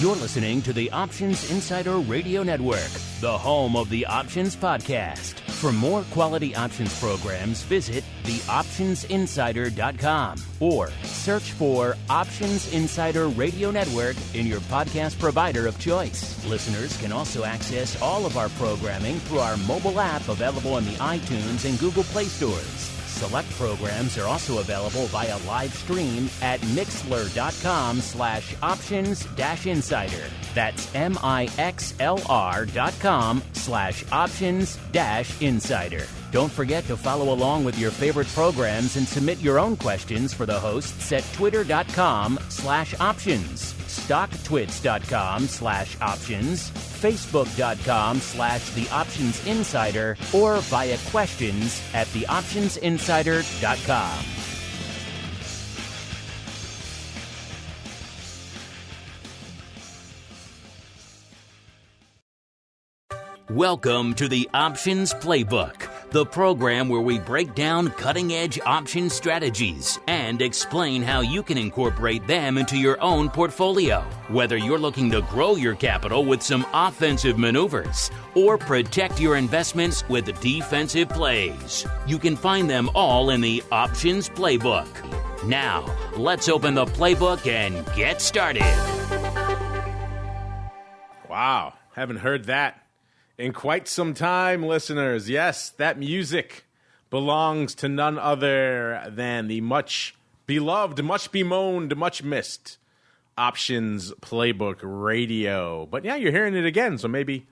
You're listening to the Options Insider Radio Network, the home of the Options Podcast. For more quality options programs, visit theoptionsinsider.com or search for Options Insider Radio Network in your podcast provider of choice. Listeners can also access all of our programming through our mobile app available in the iTunes and Google Play stores. Select programs are also available via live stream at mixlr.com/options-insider. That's mixlr.com/options-insider. Don't forget to follow along with your favorite programs and submit your own questions for the hosts at twitter.com/options, stocktwits.com/options, facebook.com/theoptionsinsider, or via questions at theoptionsinsider.com. Welcome to the Options Playbook, the program where we break down cutting-edge option strategies and explain how you can incorporate them into your own portfolio. Whether you're looking to grow your capital with some offensive maneuvers or protect your investments with defensive plays, you can find them all in the Options Playbook. Now, let's open the playbook and get started. Wow, haven't heard that in quite some time, listeners. Yes, that music belongs to none other than the much beloved, much bemoaned, much missed Options Playbook Radio. But yeah, you're hearing it again, so maybe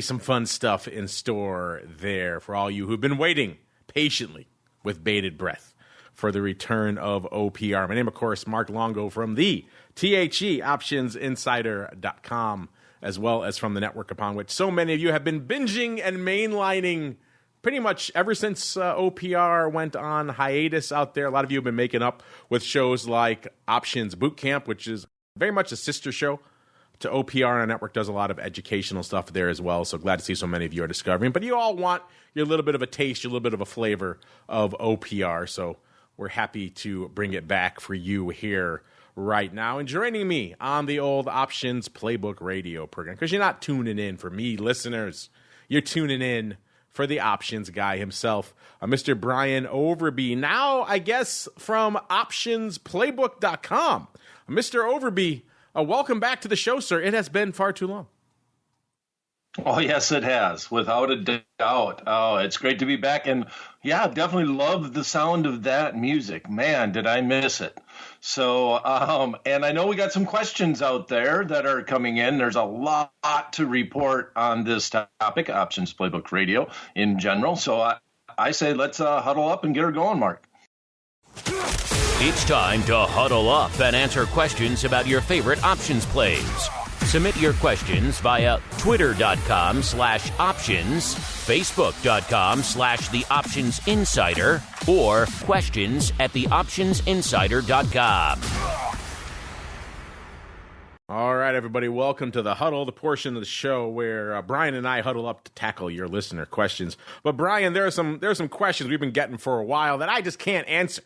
some fun stuff in store there for all you who've been waiting patiently with bated breath for the return of OPR. My name, of course, Mark Longo from the THE OptionsInsider.com, as well as from the network upon which so many of you have been binging and mainlining pretty much ever since OPR went on hiatus out there. A lot of you have been making up with shows like Options Bootcamp, which is very much a sister show to OPR, and our network does a lot of educational stuff there as well. So glad to see so many of you are discovering. But you all want your little bit of a taste, your little bit of a flavor of OPR. So we're happy to bring it back for you here right now. And joining me on the old Options Playbook Radio program, because you're not tuning in for me, listeners. You're tuning in for the options guy himself, Mr. Brian Overby. Now, I guess, from optionsplaybook.com. Mr. Overby, welcome back to the show, sir. It has been far too long. Oh, yes, it has, without a doubt. Oh, it's great to be back. And yeah, definitely love the sound of that music. Man, did I miss it. So, and I know we got some questions out there that are coming in. There's a lot to report on this topic, Options Playbook Radio in general. So I say let's huddle up and get her going, Mark. It's time to huddle up and answer questions about your favorite options plays. Submit your questions via twitter.com/options, facebook.com/theoptionsinsider, or questions at theoptionsinsider.com. All right, everybody, welcome to the Huddle, the portion of the show where Brian and I huddle up to tackle your listener questions. But Brian, there are some questions we've been getting for a while that I just can't answer.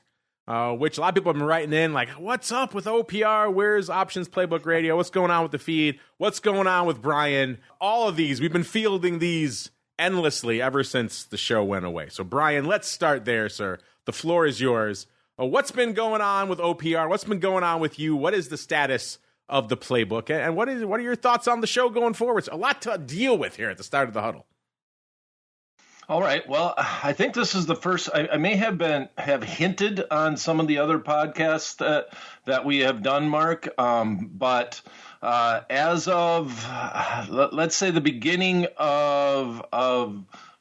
Which a lot of people have been writing in, like, what's up with OPR? Where's Options Playbook Radio? What's going on with the feed? What's going on with Brian? All of these, we've been fielding these endlessly ever since the show went away. So, Brian, let's start there, sir. The floor is yours. What's been going on with OPR? What's been going on with you? What is the status of the playbook? And what are your thoughts on the show going forward? It's a lot to deal with here at the start of the huddle. All right. Well, I think this is the first. I may have hinted on some of the other podcasts that we have done, Mark. But as of let's say the beginning of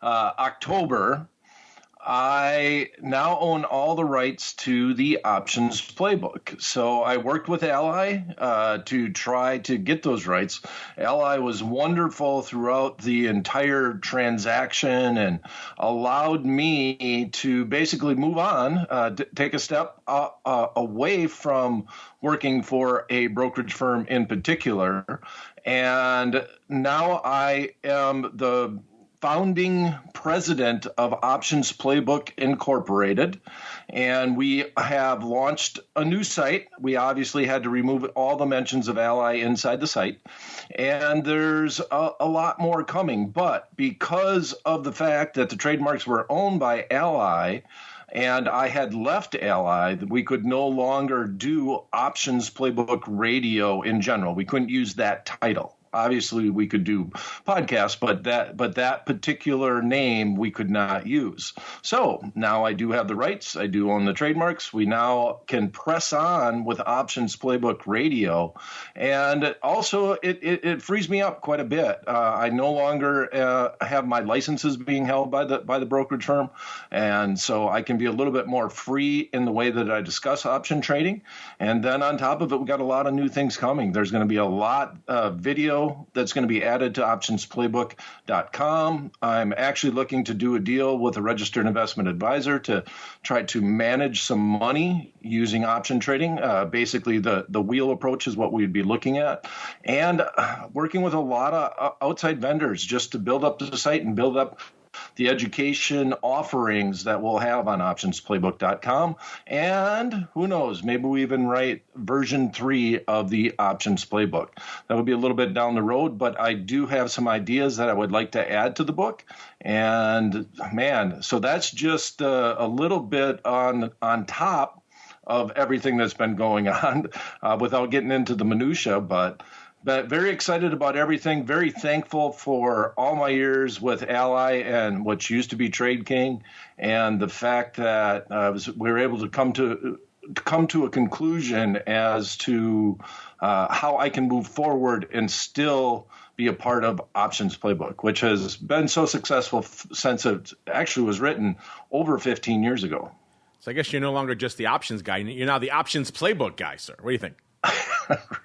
October, I now own all the rights to the Options Playbook. So I worked with Ally to try to get those rights. Ally was wonderful throughout the entire transaction and allowed me to basically move on, take a step away from working for a brokerage firm in particular. And now I am the founding president of Options Playbook Incorporated, and we have launched a new site. We obviously had to remove all the mentions of Ally inside the site, and there's a lot more coming. But because of the fact that the trademarks were owned by Ally, and I had left Ally, we could no longer do Options Playbook Radio in general. We couldn't use that title. Obviously, we could do podcasts, but that particular name we could not use. So now I do have the rights. I do own the trademarks. We now can press on with Options Playbook Radio, and also it frees me up quite a bit. I no longer have my licenses being held by the brokerage firm, and so I can be a little bit more free in the way that I discuss option trading. And then on top of it, we got a lot of new things coming. There's going to be a lot of video that's going to be added to optionsplaybook.com. I'm actually looking to do a deal with a registered investment advisor to try to manage some money using option trading. Basically, the wheel approach is what we'd be looking at. And working with a lot of outside vendors just to build up the site and build up the education offerings that we'll have on optionsplaybook.com. And who knows, maybe we even write version 3 of the Options Playbook. That would be a little bit down the road, but I do have some ideas that I would like to add to the book. And man, so that's just a little bit on top of everything that's been going on without getting into the minutia, but very excited about everything. Very thankful for all my years with Ally and what used to be Trade King, and the fact that we were able to come to a conclusion as to how I can move forward and still be a part of Options Playbook, which has been so successful since it actually was written over 15 years ago. So I guess you're no longer just the options guy. You're now the Options Playbook guy, sir. What do you think?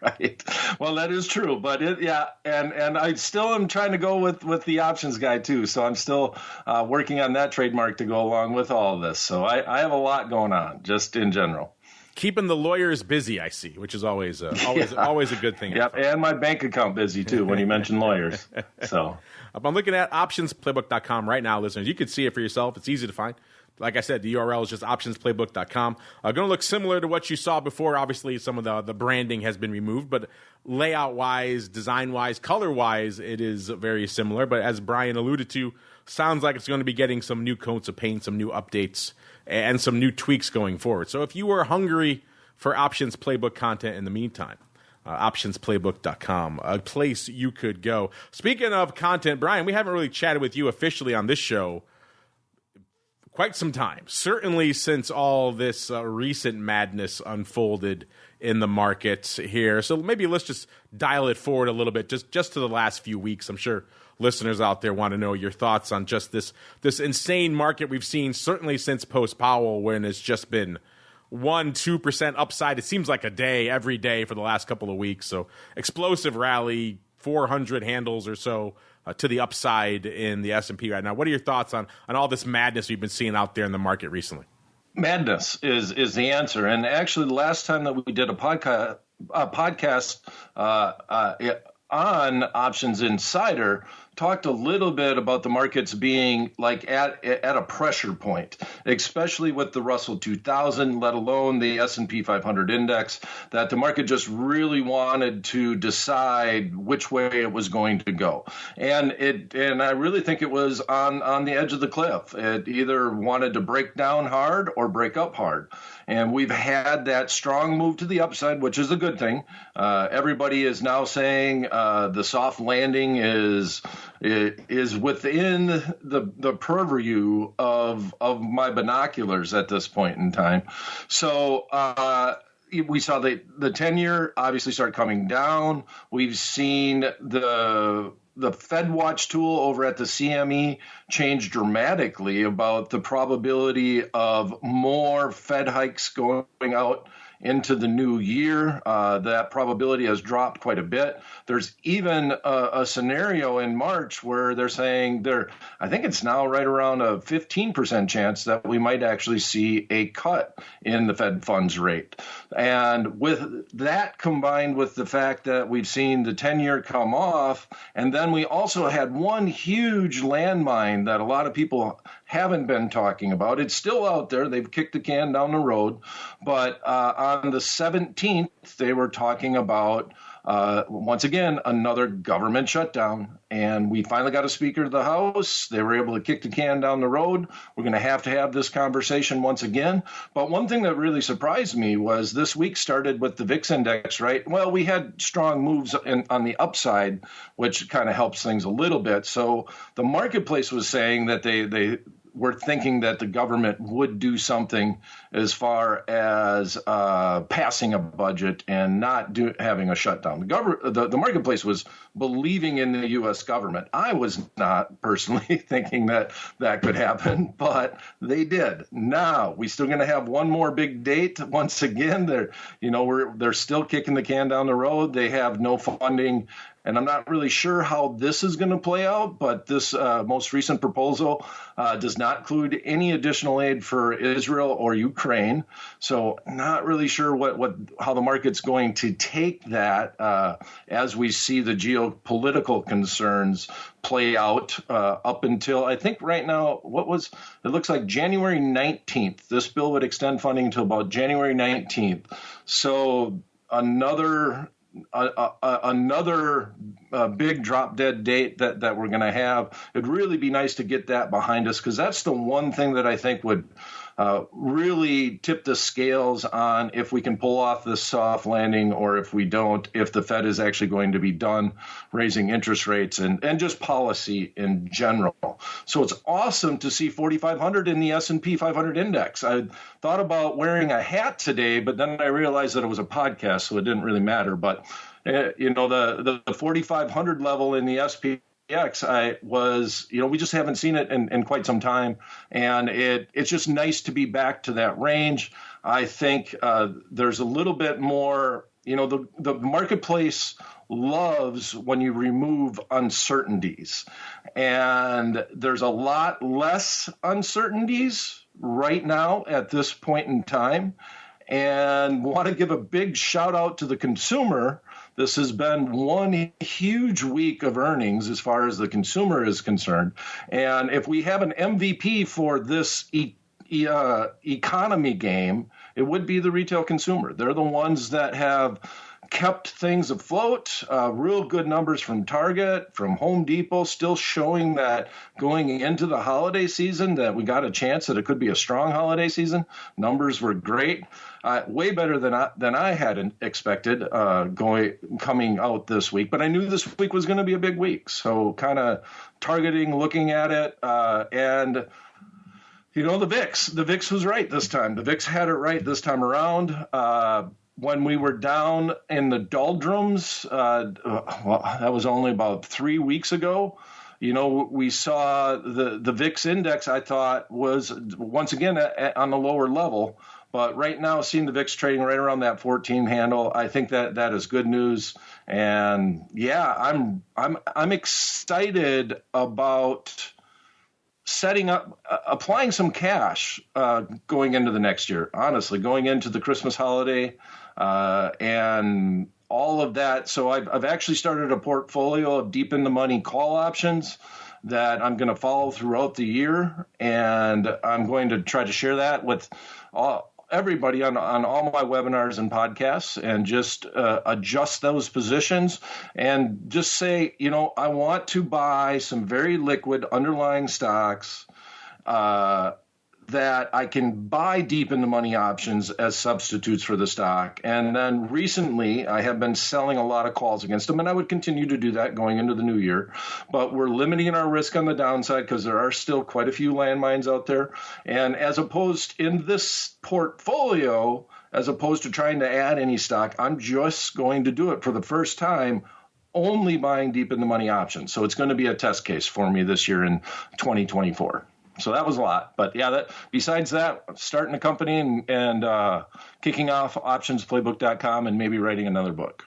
Right. Well, that is true, but and I still am trying to go with the options guy too. So I'm still working on that trademark to go along with all of this. So I have a lot going on just in general. Keeping the lawyers busy, I see, which is always a good thing. Yep, and my bank account busy too when you mention lawyers. So I'm looking at optionsplaybook.com right now, listeners. You can see it for yourself. It's easy to find. Like I said, the URL is just optionsplaybook.com. Going to look similar to what you saw before. Obviously, some of the branding has been removed, but layout-wise, design-wise, color-wise, it is very similar. But as Brian alluded to, sounds like it's going to be getting some new coats of paint, some new updates, and some new tweaks going forward. So if you were hungry for Options Playbook content in the meantime, optionsplaybook.com, a place you could go. Speaking of content, Brian, we haven't really chatted with you officially on this show quite some time, certainly since all this recent madness unfolded in the markets here. So maybe let's just dial it forward a little bit, just to the last few weeks. I'm sure listeners out there want to know your thoughts on just this insane market we've seen, certainly since post-Powell, when it's just been 1-2% upside. It seems like a day every day for the last couple of weeks. So explosive rally, 400 handles or so to the upside in the S&P right now. What are your thoughts on all this madness we've been seeing out there in the market recently? Madness is the answer. And actually, the last time that we did a podcast on Options Insider, talked a little bit about the markets being like at a pressure point, especially with the Russell 2000, let alone the S&P 500 index, that the market just really wanted to decide which way it was going to go. And I really think it was on the edge of the cliff. It either wanted to break down hard or break up hard. And we've had that strong move to the upside, which is a good thing. Everybody is now saying the soft landing is within the purview of my binoculars at this point in time. So we saw the 10-year obviously start coming down. We've seen the Fed Watch tool over at the CME changed dramatically about the probability of more Fed hikes going out into the new year. That probability has dropped quite a bit. There's even a scenario in March where they're saying I think it's now right around a 15% chance that we might actually see a cut in the Fed funds rate. And with that combined with the fact that we've seen the 10-year come off, and then we also had one huge landmine that a lot of people haven't been talking about. It's still out there. They've kicked the can down the road. But on the 17th, they were talking about, once again, another government shutdown. And we finally got a Speaker of the House. They were able to kick the can down the road. We're going to have this conversation once again. But one thing that really surprised me was this week started with the VIX index, right? Well, we had strong moves on the upside, which kind of helps things a little bit. So the marketplace was saying that they were thinking that the government would do something as far as passing a budget and not having a shutdown. The marketplace was believing in the U.S. government. I was not personally thinking that could happen, but they did. Now we're still going to have one more big date. Once again, they're still kicking the can down the road. They have no funding. And I'm not really sure how this is going to play out, but this most recent proposal does not include any additional aid for Israel or Ukraine. So not really sure how the market's going to take that as we see the geopolitical concerns play out up until, I think right now, it looks like January 19th. This bill would extend funding until about January 19th. So another big drop dead date that we're going to have. It'd really be nice to get that behind us, because that's the one thing that I think would really tip the scales on if we can pull off this soft landing or if we don't, if the Fed is actually going to be done raising interest rates and just policy in general. So it's awesome to see 4,500 in the S&P 500 index. I thought about wearing a hat today, but then I realized that it was a podcast, so it didn't really matter. But the 4,500 level in the SPX, we just haven't seen it in quite some time. And it's just nice to be back to that range. I think there's a little bit more, the marketplace loves when you remove uncertainties. And there's a lot less uncertainties right now at this point in time. And want to give a big shout out to the consumer. This has been one huge week of earnings as far as the consumer is concerned. And if we have an MVP for this economy game, it would be the retail consumer. They're the ones that have kept things afloat. Real good numbers from Target, from Home Depot, still showing that going into the holiday season that we got a chance that it could be a strong holiday season. Numbers were great. Way better than I had expected coming out this week. But I knew this week was going to be a big week. So kind of targeting, looking at it, and the VIX was right this time. The VIX had it right this time around. When we were down in the doldrums, that was only about 3 weeks ago. We saw the VIX index, I thought, was once again on the lower level. But right now, seeing the VIX trading right around that 14 handle, I think that is good news. And yeah, I'm excited about applying some cash going into the next year. Honestly, going into the Christmas holiday and all of that. So I've actually started a portfolio of deep in the money call options that I'm going to follow throughout the year, and I'm going to try to share that with everybody on all my webinars and podcasts, and just adjust those positions and just say, I want to buy some very liquid underlying stocks that I can buy deep in the money options as substitutes for the stock. And then recently I have been selling a lot of calls against them, and I would continue to do that going into the new year. But we're limiting our risk on the downside because there are still quite a few landmines out there. And as opposed in this portfolio, as opposed to trying to add any stock, I'm just going to do it for the first time, only buying deep in the money options. So it's going to be a test case for me this year in 2024. So that was a lot. But yeah, besides that, starting a company and kicking off optionsplaybook.com and maybe writing another book.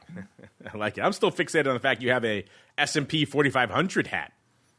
I like it. I'm still fixated on the fact you have a S&P 4500 hat.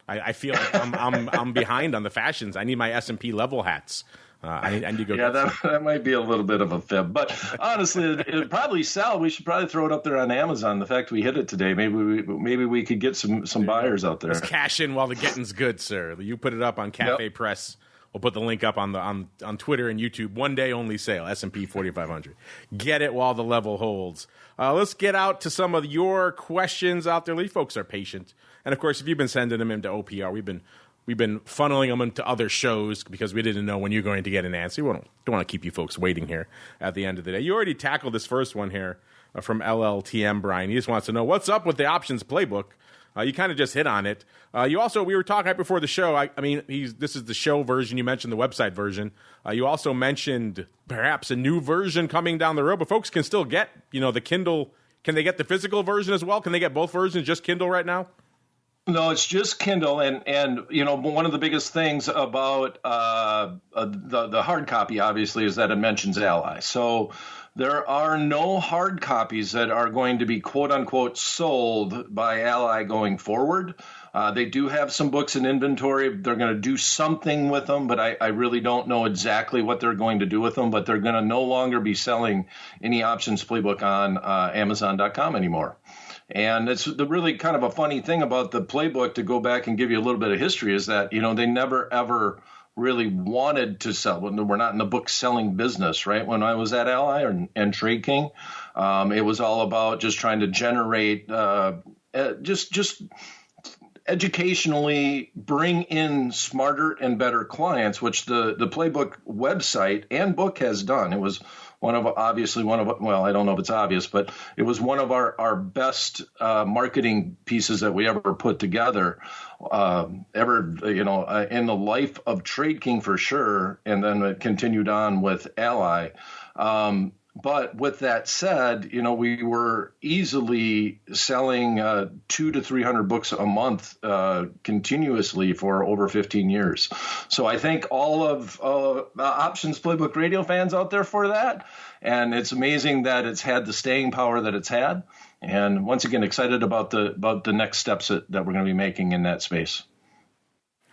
I feel like I'm behind on the fashions. I need my S&P level hats. I need to go. Yeah, that might be a little bit of a fib, but honestly, it'd probably sell. We should probably throw it up there on Amazon. The fact we hit it today, maybe we could get some buyers out there. Let's cash in while the getting's good, sir. You put it up on Cafe Press. We'll put the link up on Twitter and YouTube. 1 day only sale, S&P 4500. Get it while the level holds. Let's get out to some of your questions out there. You folks are patient, and of course, if you've been sending them into OPR, we've been funneling them into other shows because we didn't know when you're going to get an answer. We don't want to keep you folks waiting here at the end of the day. You already tackled this first one here from LLTM, Brian. He just wants to know, what's up with the Options Playbook? You kind of just hit on it. We were talking right before the show. This is the show version. You mentioned the website version. You also mentioned perhaps a new version coming down the road, but folks can still get, the Kindle. Can they get the physical version as well? Can they get both versions, just Kindle right now? No, it's just Kindle, and one of the biggest things about the hard copy, obviously, is that it mentions Ally. So there are no hard copies that are going to be quote unquote sold by Ally going forward. They do have some books in inventory. They're going to do something with them, but I really don't know exactly what they're going to do with them. But they're going to no longer be selling any Options Playbook on Amazon.com anymore. And it's the really kind of a funny thing about the playbook, to go back and give you a little bit of history, is that, they never, ever really wanted to sell. We're not in the book selling business, right? When I was at Ally and Trade King, it was all about just trying to generate, just educationally bring in smarter and better clients, which the playbook website and book has done. It was I don't know if it's obvious, but it was one of our best marketing pieces that we ever put together, in the life of Trade King for sure. And then it continued on with Ally. But with that said, we were easily selling 200 to 300 books a month continuously for over 15 years. So I thank all of Options Playbook Radio fans out there for that. And it's amazing that it's had the staying power that it's had. And once again, excited about the next steps that we're going to be making in that space.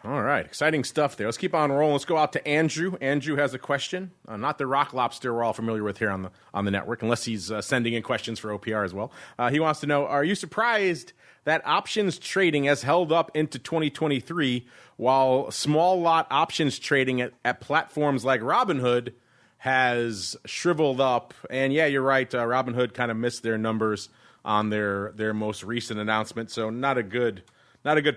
All right, exciting stuff there. Let's keep on rolling. Let's go out to Andrew. Andrew has a question, not the rock lobster we're all familiar with here on the network, unless he's sending in questions for OPR as well. He wants to know, are you surprised that options trading has held up into 2023 while small lot options trading at platforms like Robinhood has shriveled up? And yeah, you're right, Robinhood kind of missed their numbers on their most recent announcement, so not a good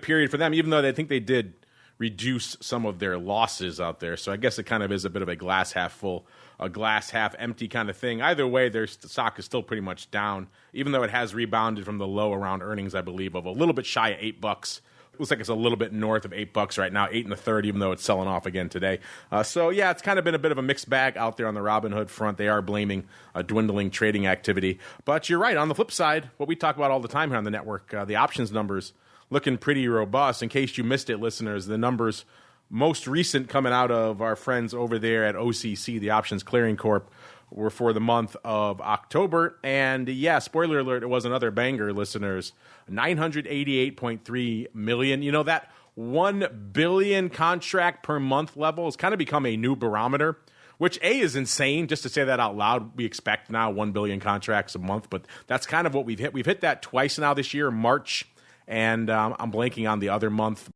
period for them, even though they think they did reduce some of their losses out there. So I guess it kind of is a bit of a glass half full, a glass half empty kind of thing. Either way, their stock is still pretty much down, even though it has rebounded from the low around earnings, I believe, of a little bit shy of $8. Looks like it's a little bit north of $8 right now, 8 1/3, even though it's selling off again today. So yeah, it's kind of been a bit of a mixed bag out there on the Robinhood front. They are blaming a dwindling trading activity. But you're right. On the flip side, what we talk about all the time here on the network, the options numbers looking pretty robust. In case you missed it, listeners, the numbers most recent coming out of our friends over there at OCC, the Options Clearing Corp, were for the month of October. And yeah, spoiler alert, it was another banger, listeners. 988.3 million. That 1 billion contract per month level has kind of become a new barometer, which is insane. Just to say that out loud, we expect now 1 billion contracts a month, but that's kind of what we've hit. We've hit that twice now this year, March, and I'm blanking on the other month.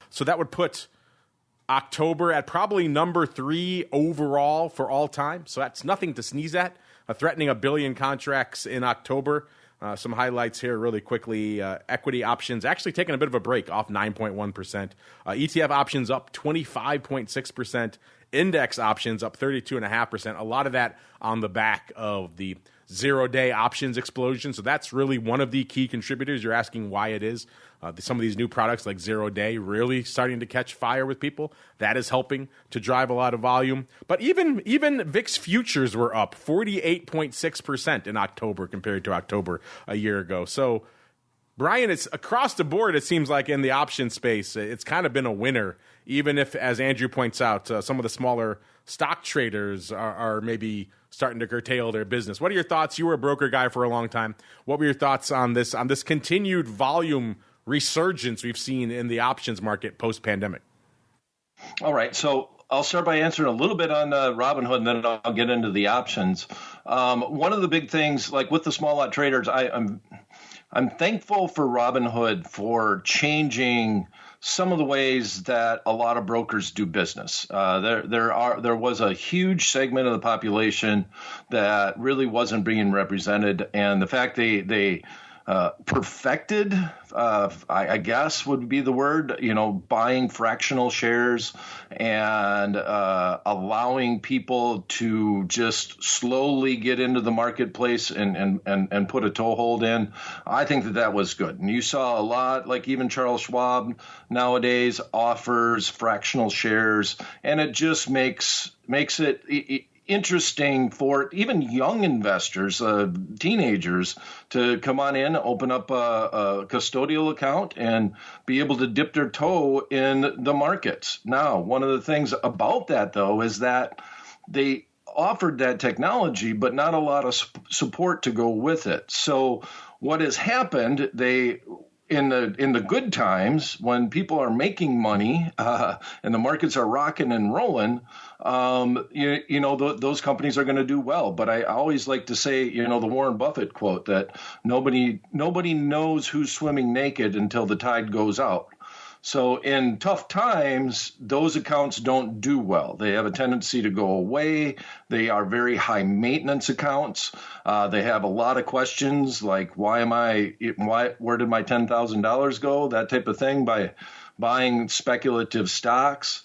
So that would put October at probably number 3 overall for all time. So that's nothing to sneeze at. Threatening 1 billion contracts in October. Some highlights here really quickly. Equity options actually taking a bit of a break, off 9.1%. ETF options up 25.6%. Index options up 32.5%. A lot of that on the back of the zero-day options explosion. So that's really one of the key contributors. You're asking why it is. Some of these new products like zero-day really starting to catch fire with people. That is helping to drive a lot of volume. But even VIX futures were up 48.6% in October compared to October a year ago. So Brian, it's across the board. It seems like in the option space, it's kind of been a winner, even if, as Andrew points out, some of the smaller stock traders are maybe starting to curtail their business. What are your thoughts? You were a broker guy for a long time. What were your thoughts on this continued volume resurgence we've seen in the options market post-pandemic? All right, so I'll start by answering a little bit on Robinhood, and then I'll get into the options. One of the big things, like with the small lot traders, I'm thankful for Robinhood for changing some of the ways that a lot of brokers do business. There was a huge segment of the population that really wasn't being represented, and the fact they perfected, I guess would be the word, buying fractional shares and allowing people to just slowly get into the marketplace and put a toehold in. I think that was good. And you saw a lot, like even Charles Schwab nowadays offers fractional shares, and it just makes it interesting for even young investors, teenagers, to come on in, open up a custodial account, and be able to dip their toe in the markets. Now, one of the things about that, though, is that they offered that technology, but not a lot of support to go with it. So what has happened, in the good times, when people are making money and the markets are rocking and rolling, those companies are going to do well. But I always like to say, the Warren Buffett quote that nobody knows who's swimming naked until the tide goes out. So in tough times, those accounts don't do well. They have a tendency to go away. They are very high maintenance accounts. They have a lot of questions like, where did my $10,000 go? That type of thing, by buying speculative stocks.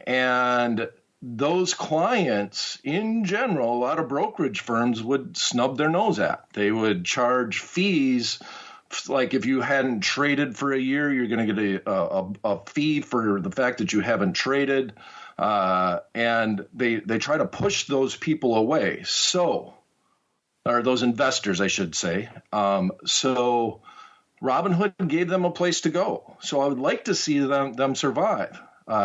And those clients, in general, a lot of brokerage firms would snub their nose at. They would charge fees. Like if you hadn't traded for a year, you're going to get a fee for the fact that you haven't traded. And they try to push those people away. Or those investors, I should say. So Robinhood gave them a place to go. So I would like to see them survive.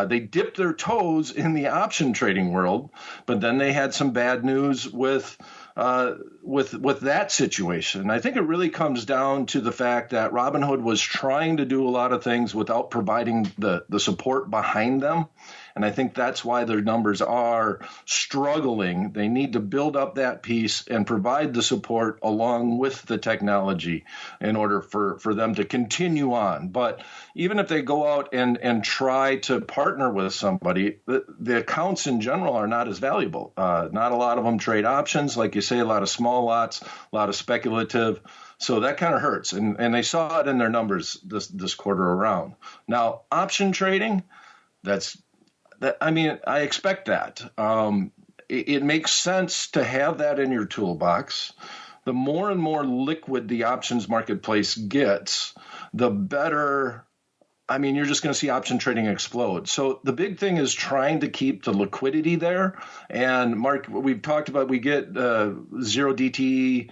They dipped their toes in the option trading world, but then they had some bad news with that situation. I think it really comes down to the fact that Robinhood was trying to do a lot of things without providing the support behind them. And I think that's why their numbers are struggling. They need to build up that piece and provide the support along with the technology in order for them to continue on. But even if they go out and try to partner with somebody, the accounts in general are not as valuable. Not a lot of them trade options, like you say, a lot of small lots, a lot of speculative. So that kind of hurts. And they saw it in their numbers this quarter around. Now, option trading, I expect that. It makes sense to have that in your toolbox. The more and more liquid the options marketplace gets, the better. You're just going to see option trading explode. So the big thing is trying to keep the liquidity there. And Mark, we've talked about, we get zero DTE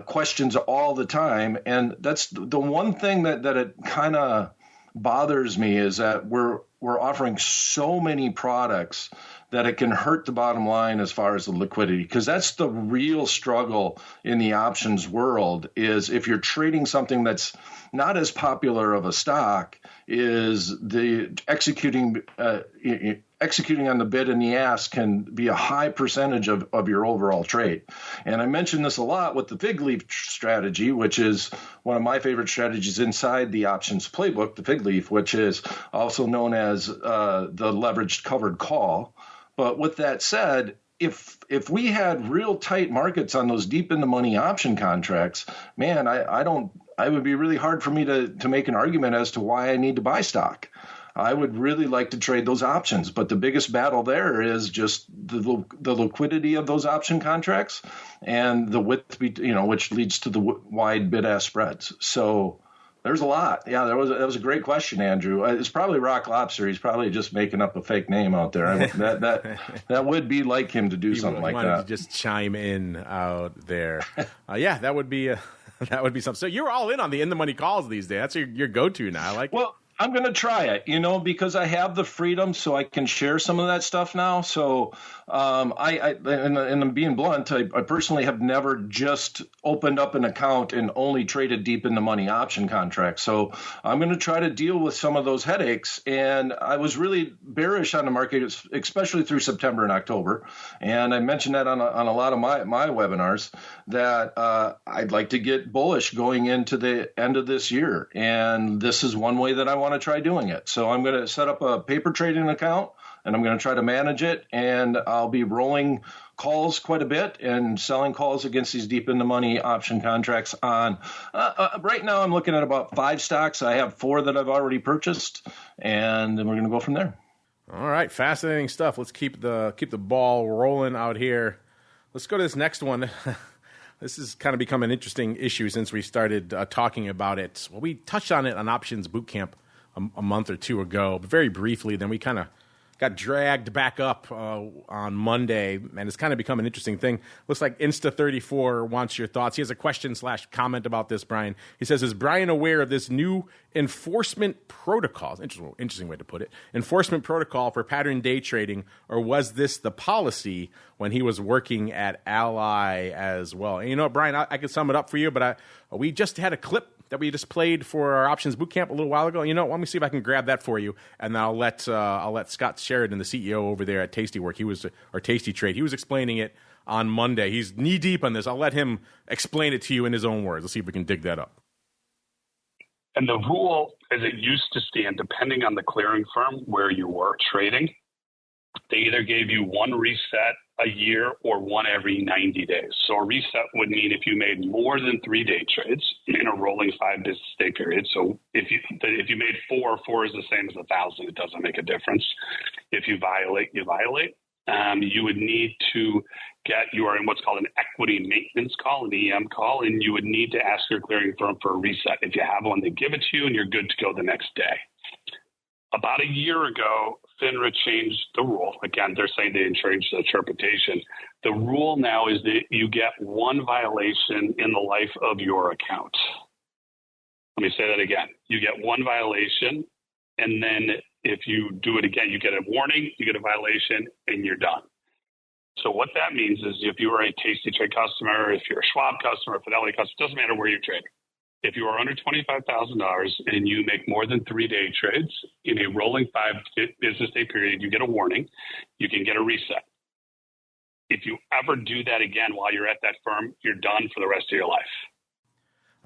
questions all the time. And that's the one thing that it kind of bothers me, is that we're offering so many products that it can hurt the bottom line as far as the liquidity, because that's the real struggle in the options world. Is if you're trading something that's not as popular of a stock, is the executing on the bid and the ask can be a high percentage of your overall trade. And I mentioned this a lot with the fig leaf strategy, which is one of my favorite strategies inside the Options Playbook, the fig leaf, which is also known as the leveraged covered call. But with that said, if we had real tight markets on those deep in the money option contracts, man, I would be really hard for me to make an argument as to why I need to buy stock. I would really like to trade those options, but the biggest battle there is just the liquidity of those option contracts and the width, which leads to the wide bid-ask spreads. So there's a lot. Yeah, that was a great question, Andrew. It's probably Rock Lobster. He's probably just making up a fake name out there. That would be like him to do something like that. To just chime in out there. Yeah, that would be That would be something. So you're all in on the money calls these days. That's your go-to now. I like Well, I'm going to try it, because I have the freedom, so I can share some of that stuff now. So and I'm being blunt, I personally have never just opened up an account and only traded deep in the money option contracts. So I'm going to try to deal with some of those headaches. And I was really bearish on the market, especially through September and October. And I mentioned that on a lot of my webinars that I'd like to get bullish going into the end of this year. And this is one way that I want to try doing it. So I'm going to set up a paper trading account, and I'm going to try to manage it, and I'll be rolling calls quite a bit and selling calls against these deep in the money option contracts on right now. I'm looking at about 5 stocks. I have 4 that I've already purchased, and then we're going to go from there. All right, fascinating stuff. Let's keep the ball rolling out here. Let's go to this next one. This has kind of become an interesting issue since we started talking about it. Well, we touched on it on Options Bootcamp a month or 2 ago, but very briefly. Then we kind of got dragged back up on Monday, and it's kind of become an interesting thing. Looks like Insta34 wants your thoughts. He has a question/comment about this, Brian. He says, is Brian aware of this new enforcement protocol? Interesting way to put it. Enforcement protocol for pattern day trading, or was this the policy when he was working at Ally as well? And you know what, Brian, I could sum it up for you, but we just had a clip that we just played for our Options Bootcamp a little while ago. You know, let me see if I can grab that for you, and then I'll let Scott Sheridan, the CEO over there at Tasty Trade, he was explaining it on Monday. He's knee deep on this. I'll let him explain it to you in his own words. Let's see if we can dig that up. And the rule, as it used to stand, depending on the clearing firm where you were trading, they either gave you one reset a year or one every 90 days. So a reset would mean if you made more than 3 day trades in a rolling 5 business day period. So if you made 4 is the same as 1,000. It doesn't make a difference. If you violate, you violate. You would need to you are in what's called an equity maintenance call, an EM call, and you would need to ask your clearing firm for a reset. If you have one, they give it to you and you're good to go the next day. About a year ago, FINRA changed the rule. Again, they're saying they didn't change the interpretation. The rule now is that you get one violation in the life of your account. Let me say that again. You get one violation, and then if you do it again, you get a warning, you get a violation, and you're done. So what that means is if you are a Tasty Trade customer, if you're a Schwab customer, a Fidelity customer, it doesn't matter where you're trading. If you are under $25,000 and you make more than 3 day trades in a rolling 5 business day period, you get a warning. You can get a reset. If you ever do that again while you're at that firm, you're done for the rest of your life.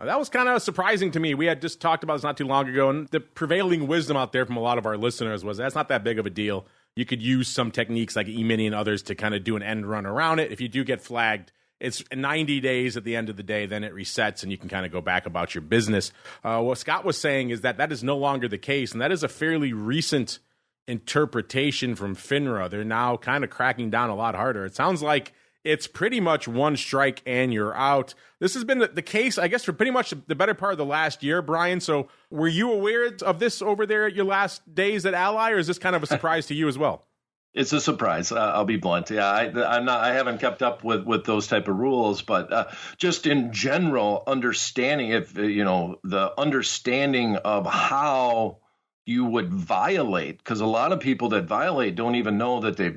That was kind of surprising to me. We had just talked about this not too long ago, and the prevailing wisdom out there from a lot of our listeners was that's not that big of a deal. You could use some techniques like E-mini and others to kind of do an end run around it. If you do get flagged, it's 90 days at the end of the day, then it resets and you can kind of go back about your business. What Scott was saying is that is no longer the case, and that is a fairly recent interpretation from FINRA. They're now kind of cracking down a lot harder. It sounds like it's pretty much one strike and you're out. This has been the case, I guess, for pretty much the better part of the last year, Brian. So were you aware of this over there at your last days at Ally, or is this kind of a surprise to you as well? It's a surprise. I'll be blunt. Yeah, I haven't kept up with those type of rules, but just in general, understanding the understanding of how you would violate, because a lot of people that violate don't even know that they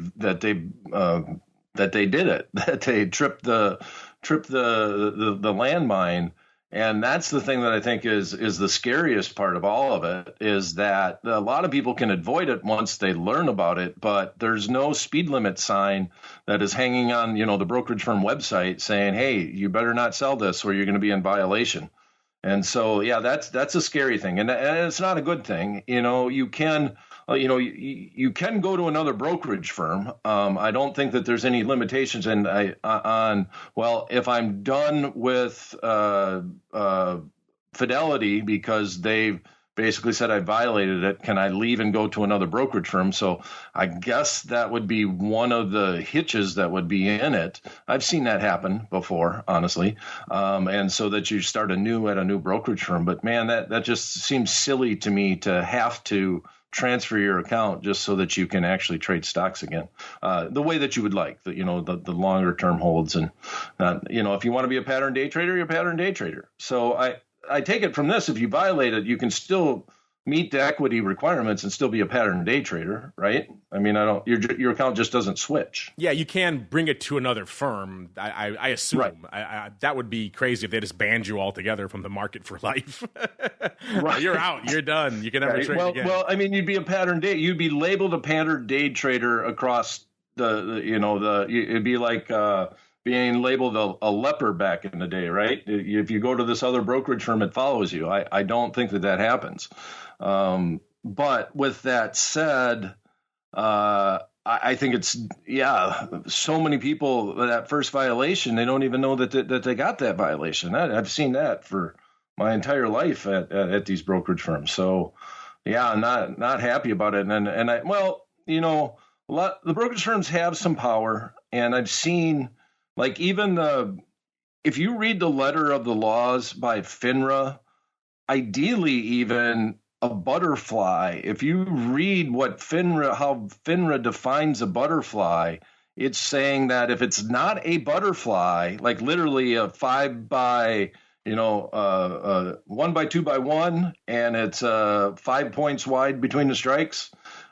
did it, that they tripped the landmine. And that's the thing that I think is the scariest part of all of it, is that a lot of people can avoid it once they learn about it, but there's no speed limit sign that is hanging on, the brokerage firm website saying, hey, you better not sell this or you're going to be in violation. And so, yeah, that's a scary thing. And it's not a good thing. You can go to another brokerage firm. I don't think that there's any limitations if I'm done with Fidelity because they've basically said I violated it, can I leave and go to another brokerage firm? So I guess that would be one of the hitches that would be in it. I've seen that happen before, honestly. And so that you start anew at a new brokerage firm. But man, that just seems silly to me to have to transfer your account just so that you can actually trade stocks again, the way that you would like, the longer term holds. And, if you want to be a pattern day trader, you're a pattern day trader. So I take it from this, if you violate it, you can still meet the equity requirements and still be a pattern day trader, right? I mean, your account just doesn't switch. Yeah, you can bring it to another firm. I assume. Right. That would be crazy if they just banned you altogether from the market for life. Right. You're out. You're done. You can never trade again. Well, I mean, you'd be a pattern day. You'd be labeled a pattern day trader across it'd be like being labeled a leper back in the day, right? If you go to this other brokerage firm, it follows you. I don't think that happens. But with that said, I think it's, so many people, that first violation, they don't even know that they got that violation. I've seen that for my entire life at these brokerage firms. So, I'm not happy about it. The brokerage firms have some power, and I've seen, like, even if you read the letter of the laws by FINRA, ideally even a butterfly, if you read how FINRA defines a butterfly, it's saying that if it's not a butterfly, like literally a 5 by 1 by 2 by 1, and it's 5 points wide between the strikes,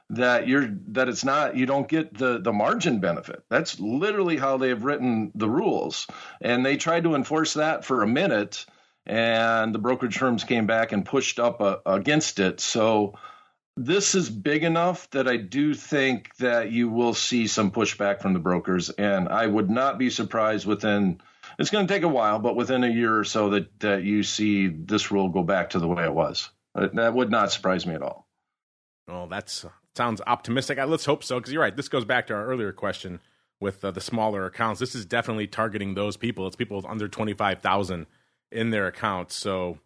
it's not, you don't get the margin benefit. That's literally how they have written the rules. And they tried to enforce that for a minute, and the brokerage firms came back and pushed up against it. So this is big enough that I do think that you will see some pushback from the brokers. And I would not be surprised it's going to take a while, but within a year or so that you see this rule go back to the way it was. That would not surprise me at all. Well, that sounds optimistic. Let's hope so, because you're right. This goes back to our earlier question with the smaller accounts. This is definitely targeting those people. It's people with under 25,000 in their accounts. So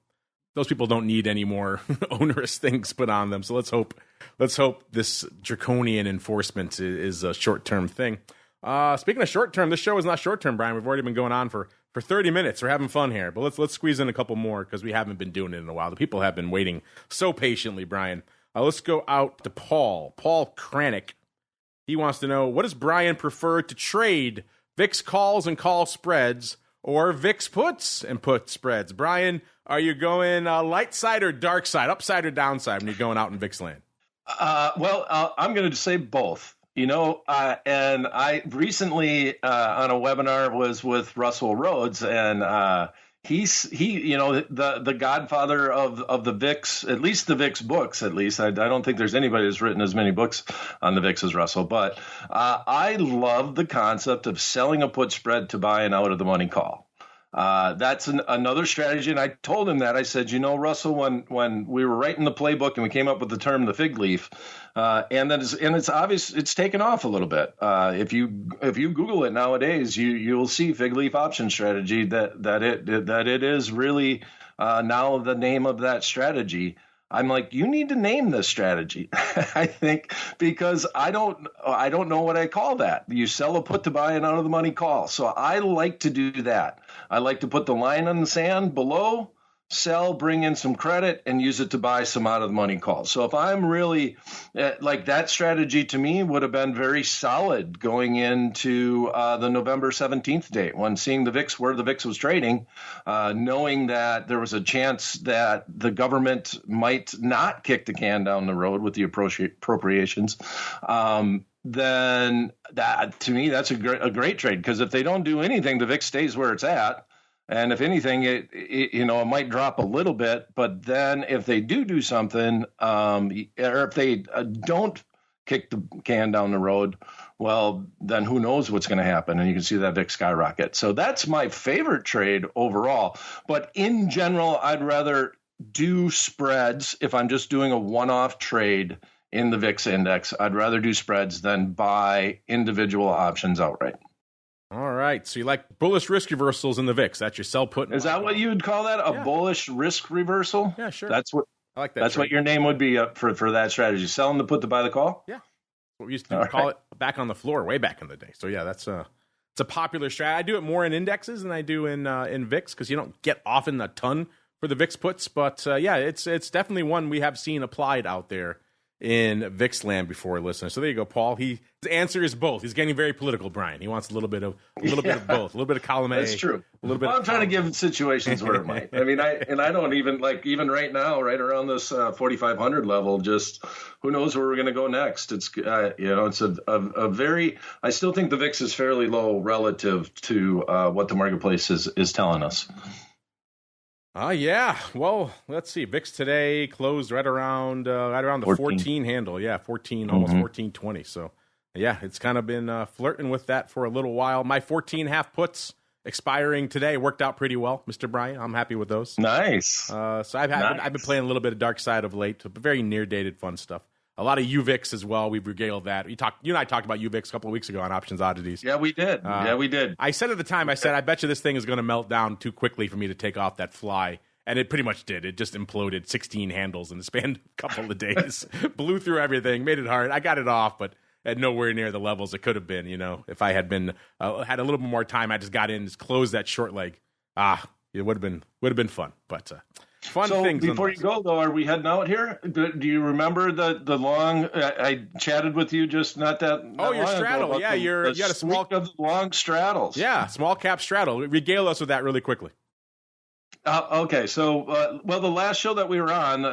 those people don't need any more onerous things put on them. So let's hope this draconian enforcement is a short-term thing. Speaking of short-term, this show is not short-term, Brian. We've already been going on for 30 minutes. We're having fun here, but let's squeeze in a couple more because we haven't been doing it in a while. The people have been waiting so patiently, Brian. Let's go out to Paul Kranick. He wants to know, what does Brian prefer to trade, VIX calls and call spreads, or VIX puts and put spreads? Brian, are you going light side or dark side, upside or downside when you're going out in VIX land? I'm going to say both. And I recently on a webinar was with Russell Rhodes, and he's the godfather of the VIX, at least the VIX books. At least I don't think there's anybody who's written as many books on the VIX as Russell. But I love the concept of selling a put spread to buy an out of the money call. That's another strategy. And I told him that. I said, Russell, when we were writing the playbook and we came up with the term the fig leaf, and it's obvious it's taken off a little bit. If you Google it nowadays, you'll see fig leaf option strategy that it is really now the name of that strategy. I'm like, you need to name this strategy. I think, because I don't know what I call that. You sell a put to buy an out of the money call. So I like to do that. I like to put the line on the sand below, sell, bring in some credit, and use it to buy some out of the money calls. So if I'm really like, that strategy to me would have been very solid going into the November 17th date, when seeing the VIX, where the VIX was trading, knowing that there was a chance that the government might not kick the can down the road with the appropriations. Then that, to me, that's a great trade, because if they don't do anything, the VIX stays where it's at. And if anything, it might drop a little bit. But then if they do something, or if they don't kick the can down the road, well, then who knows what's going to happen. And you can see that VIX skyrocket. So that's my favorite trade overall. But in general, I'd rather do spreads if I'm just doing a one-off trade in the VIX index. I'd rather do spreads than buy individual options outright. All right. So you like bullish risk reversals in the VIX. That's your sell put. Is that what you would call that? A bullish risk reversal? Yeah, sure. That's what I like that. That's trade. What your name would be for that strategy. Selling the put to buy the call? Yeah. That's what we used to call it back on the floor way back in the day. So yeah, it's a popular strategy. I do it more in indexes than I do in VIX, because you don't get often a ton for the VIX puts. But it's definitely one we have seen applied out there in VIX land before, listeners. So there you go, Paul. His answer is both. He's getting very political, Brian. He wants a little bit of both, a little bit of column A. That's true. A little bit. I'm trying to give situations where it might. I mean, I don't even right now, right around this 4,500 level. Just who knows where we're going to go next? It's it's a very. I still think the VIX is fairly low relative to what the marketplace is telling us. Yeah. Well, let's see. VIX today closed right around the 14 handle. Yeah, 14, almost 14.20. So, yeah, it's kind of been flirting with that for a little while. My 14.5 puts expiring today worked out pretty well, Mr. Brian. I'm happy with those. Nice. So I've been playing a little bit of dark side of late, but very near dated fun stuff. A lot of UVIX as well. We've regaled that. You and I talked about UVIX a couple of weeks ago on Options Oddities. Yeah, we did. I said at the time, I bet you this thing is going to melt down too quickly for me to take off that fly. And it pretty much did. It just imploded 16 handles in the span of a couple of days. Blew through everything, made it hard. I got it off, but at nowhere near the levels it could have been. If I had been had a little bit more time, I just got in, just closed that short leg. It would have been fun. But fun things. Before you go, though, are we heading out here? Do you remember the long? I chatted with you just not that. Oh, your straddle. Yeah, you had a small of the long straddles. Yeah, small cap straddle. Regale us with that really quickly. Okay, so the last show that we were on,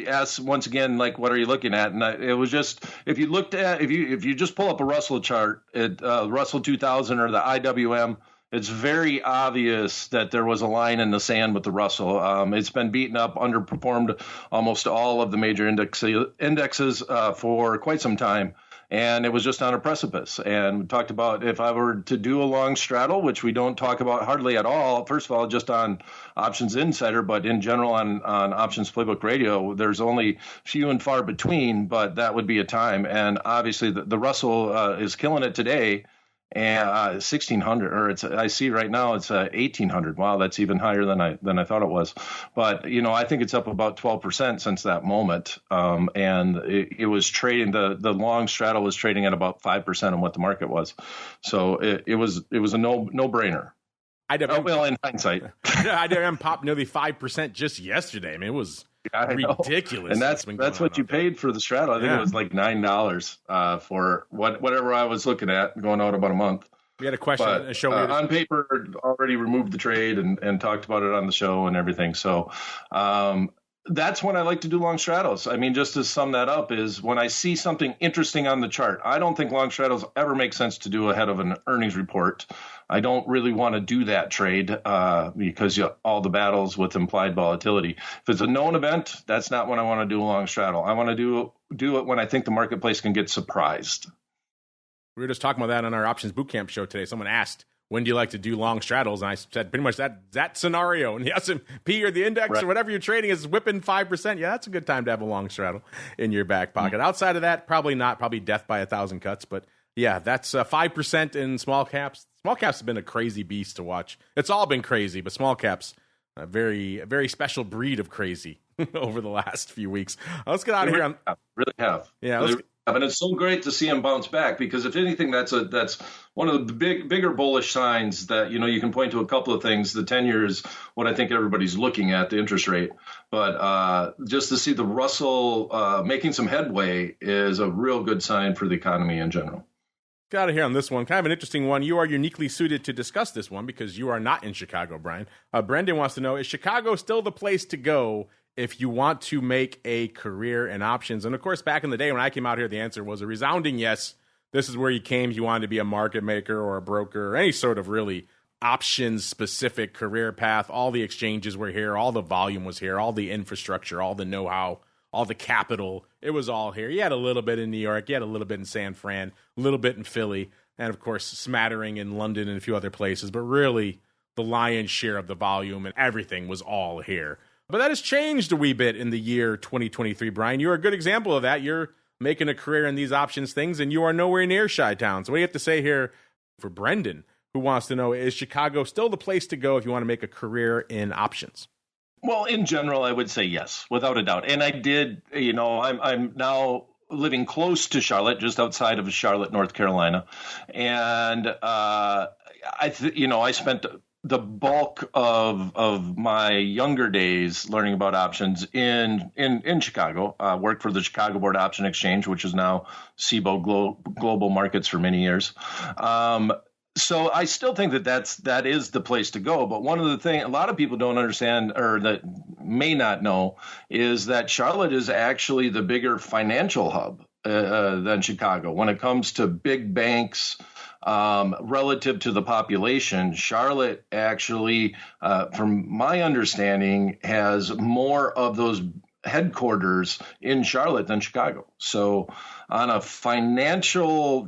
asked once again, like, what are you looking at? And it was just if you just pull up a Russell chart, Russell 2000 or the IWM. It's very obvious that there was a line in the sand with the Russell. It's been beaten up, underperformed almost all of the major indexes for quite some time. And it was just on a precipice. And we talked about if I were to do a long straddle, which we don't talk about hardly at all, first of all, just on Options Insider, but in general on Options Playbook Radio, there's only few and far between, but that would be a time. And obviously the Russell is killing it today. And 1,600, or I see right now it's 1,800. Wow, that's even higher than I thought it was. But I think it's up about 12% since that moment. And it was trading the long straddle was trading at about 5% of what the market was. So it was a no brainer. Well, in hindsight, IWM popped nearly 5% just yesterday. I mean, it was ridiculous. And that's what you paid for the straddle. I think it was like $9 for whatever I was looking at going out about a month. We had a question on paper, already removed the trade and talked about it on the show and everything. So that's when I like to do long straddles. I mean, just to sum that up is when I see something interesting on the chart. I don't think long straddles ever make sense to do ahead of an earnings report. I don't really want to do that trade because all the battles with implied volatility. If it's a known event, that's not when I want to do a long straddle. I want to do it when I think the marketplace can get surprised. We were just talking about that on our Options Bootcamp show today. Someone asked, when do you like to do long straddles? And I said pretty much that scenario. And the S&P or the index or whatever you're trading is whipping 5%. Yeah, that's a good time to have a long straddle in your back pocket. Outside of that, probably not. Probably death by 1,000 cuts. But yeah, that's 5% in small caps. Small caps have been a crazy beast to watch. It's all been crazy, but small caps, a very special breed of crazy over the last few weeks. Let's get out of here. Really have. Yeah. And it's so great to see them bounce back because if anything, that's one of the bigger bullish signs that, you can point to a couple of things. The 10-year is what I think everybody's looking at, the interest rate. But just to see the Russell making some headway is a real good sign for the economy in general. Got to hear on this one. Kind of an interesting one. You are uniquely suited to discuss this one because you are not in Chicago, Brian. Brendan wants to know, is Chicago still the place to go if you want to make a career in options? And, of course, back in the day when I came out here, the answer was a resounding yes. This is where you came if you wanted to be a market maker or a broker or any sort of really options-specific career path. All the exchanges were here. All the volume was here. All the infrastructure, all the know-how, all the capital. It was all here. You had a little bit in New York. You had a little bit in San Fran, a little bit in Philly, and, of course, smattering in London and a few other places. But really, the lion's share of the volume and everything was all here. But that has changed a wee bit in the year 2023, Brian. You're a good example of that. You're making a career in these options things, and you are nowhere near Chi-Town. So what do you have to say here for Brendan, who wants to know, is Chicago still the place to go if you want to make a career in options? Well, in general, I would say yes, without a doubt. And I did, I'm now living close to Charlotte, just outside of Charlotte, North Carolina. And I spent the bulk of my younger days learning about options in Chicago. Worked for the Chicago Board Option Exchange, which is now CBOE Global Markets for many years. So I still think that is the place to go. But one of the things a lot of people don't understand, or that may not know, is that Charlotte is actually the bigger financial hub than Chicago when it comes to big banks. Relative to the population, Charlotte actually, from my understanding, has more of those headquarters in Charlotte than Chicago. So on a financial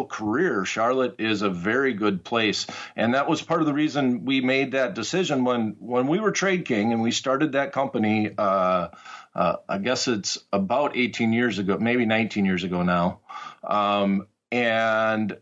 career, Charlotte is a very good place. And that was part of the reason we made that decision when we were Trade King and we started that company. I guess it's about 18 years ago, maybe 19 years ago now. And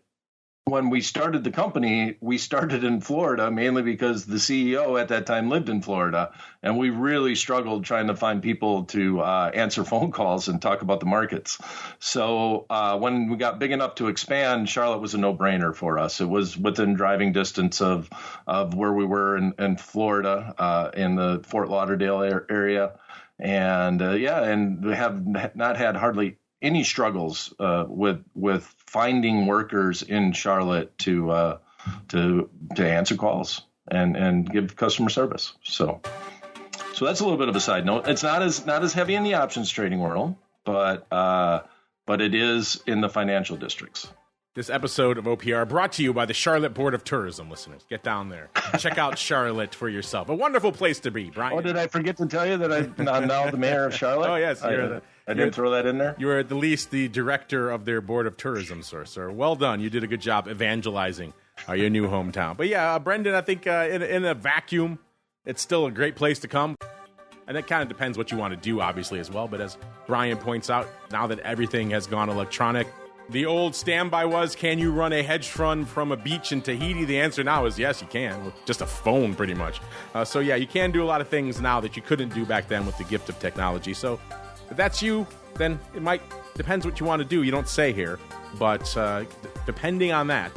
when we started the company, we started in Florida, mainly because the CEO at that time lived in Florida. And we really struggled trying to find people to answer phone calls and talk about the markets. So when we got big enough to expand, Charlotte was a no-brainer for us. It was within driving distance of where we were in Florida, in the Fort Lauderdale area. And and we have not had hardly any struggles with finding workers in Charlotte to answer calls and give customer service. So that's a little bit of a side note. It's not as heavy in the options trading world, but it is in the financial districts. This episode of OPR brought to you by the Charlotte Board of Tourism, listeners. Get down there. Check out Charlotte for yourself. A wonderful place to be, Brian. Oh, did I forget to tell you that I'm now the mayor of Charlotte? Oh, yes. I didn't throw that in there? You are at least the director of their Board of Tourism, sir. Well done. You did a good job evangelizing your new hometown. But yeah, Brendan, I think in a vacuum, it's still a great place to come. And it kind of depends what you want to do, obviously, as well. But as Brian points out, now that everything has gone electronic, the old standby was, can you run a hedge fund from a beach in Tahiti? The answer now is yes, you can, with just a phone, pretty much. So yeah, you can do a lot of things now that you couldn't do back then with the gift of technology. So if that's you, then it might depends what you want to do. You don't say here, but depending on that,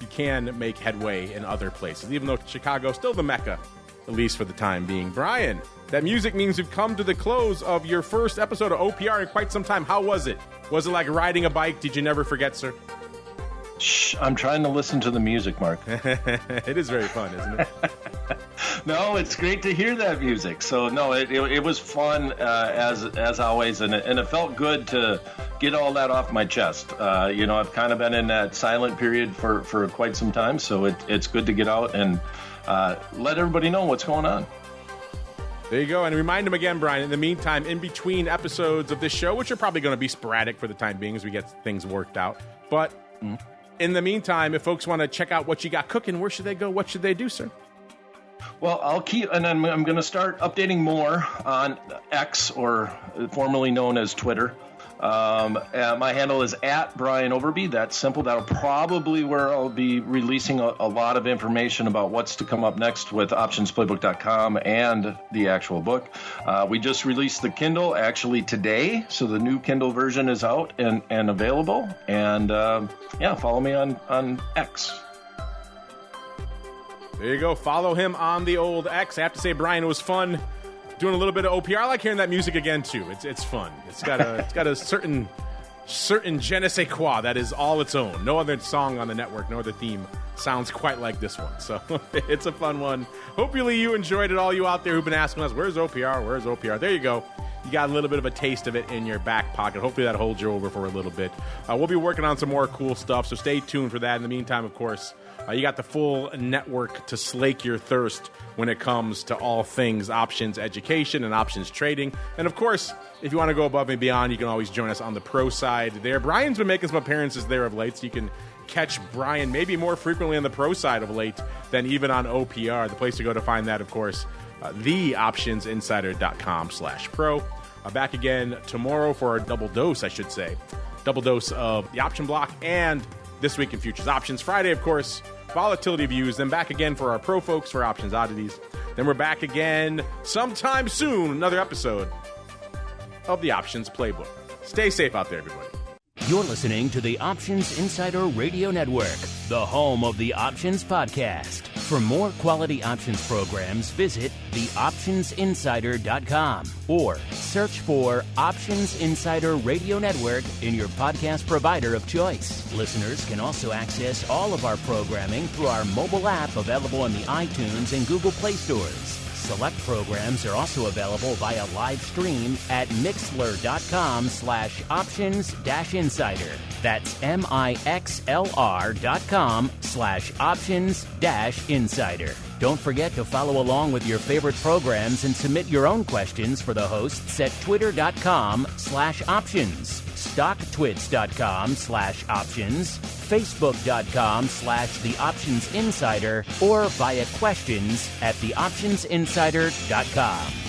you can make headway in other places, even though Chicago's still the mecca, at least for the time being. Brian, that music means we've come to the close of your first episode of OPR in quite some time. How was it? Was it like riding a bike? Did you never forget, sir? Shh, I'm trying to listen to the music, Mark. It is very fun, isn't it? No, it's great to hear that music. So, no, it was fun, as always, and it felt good to get all that off my chest. I've kind of been in that silent period for quite some time, so it's good to get out and let everybody know what's going on. There you go. And remind them again, Brian, in the meantime, in between episodes of this show, which are probably going to be sporadic for the time being as we get things worked out. But in the meantime, if folks want to check out what you got cooking, where should they go? What should they do, sir? Well, I'm going to start updating more on X, or formerly known as Twitter. My handle is at Brian Overby. That's simple. That'll probably where I'll be releasing a lot of information about what's to come up next with optionsplaybook.com and the actual book. We just released the Kindle actually today, so the new Kindle version is out and available. And follow me on X. There you go. Follow him on the old X. I have to say, Brian, it was fun doing a little bit of OPR. I like hearing that music again too. It's fun. It's got a certain je ne sais quoi that is all its own. No other song on the network, no other theme sounds quite like this one. So it's a fun one. Hopefully you enjoyed it, all you out there who've been asking us, where's OPR? Where's OPR? There you go. You got a little bit of a taste of it in your back pocket. Hopefully that holds you over for a little bit. We'll be working on some more cool stuff, so stay tuned for that. In the meantime, of course, you got the full network to slake your thirst when it comes to all things options education and options trading. And of course, if you want to go above and beyond, you can always join us on the pro side there. Brian's been making some appearances there of late, so you can catch Brian maybe more frequently on the pro side of late than even on OPR. The place to go to find that, of course, theoptionsinsider.com/pro. Back again tomorrow for our double dose, double dose of the option block and This Week in Futures Options. Friday, of course, volatility views. Then back again for our pro folks for options oddities. Then we're back again sometime soon, another episode of the Options Playbook. Stay safe out there, everybody. You're listening to the Options Insider Radio Network, the home of the Options Podcast. For more quality options programs, visit theoptionsinsider.com or search for Options Insider Radio Network in your podcast provider of choice. Listeners can also access all of our programming through our mobile app available in the iTunes and Google Play stores. Select programs are also available via live stream at mixlr.com/options-insider. That's mixlr.com/options-insider. Don't forget to follow along with your favorite programs and submit your own questions for the hosts at twitter.com/options, stocktwits.com/options, facebook.com/theoptionsinsider, or via questions@theoptionsinsider.com.